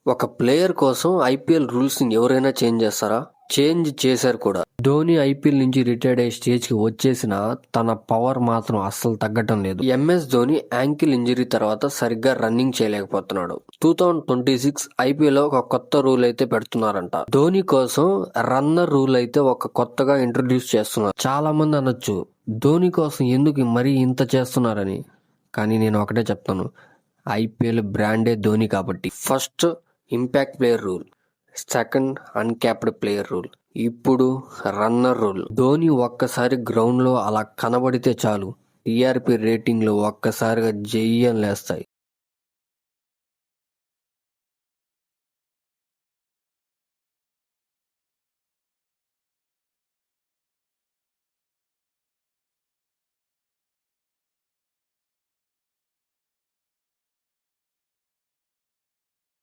ఒక ప్లేయర్ కోసం IPL rules ని ఎవరైనా చేంజ్ చేస్తారా? చేంజ్ చేశారు కూడా. ధోని ఐపీఎల్ నుంచి రిటైర్డ్ అయ్యే స్టేజ్ కి వచ్చేసిన తన పవర్ మాత్రం అస్సలు తగ్గటం లేదు. ఎంఎస్ ధోని యాంకిల్ ఇంజరీ తర్వాత సరిగ్గా రన్నింగ్ చేయలేకపోతున్నాడు. 2026 ఐపీఎల్ లో ఒక కొత్త రూల్ అయితే పెడుతున్నారంట. ధోని కోసం రన్నర్ రూల్ అయితే ఒక కొత్తగా ఇంట్రడ్యూస్ చేస్తున్నారు. చాలా మంది అనొచ్చు, ధోని కోసం ఎందుకు మరీ ఇంత చేస్తున్నారని. కానీ నేను ఒకటే చెప్తాను, ఐపీఎల్ బ్రాండే ధోని కాబట్టి. First impact player rule, second uncapped player rule, ఇప్పుడు రన్నర్ రూల్. ధోని ఒక్కసారి గ్రౌండ్ లో అలా కనబడితే చాలు టీఆర్పీ రేటింగ్లు ఒక్కసారిగా జయ్యం లేస్తాయి.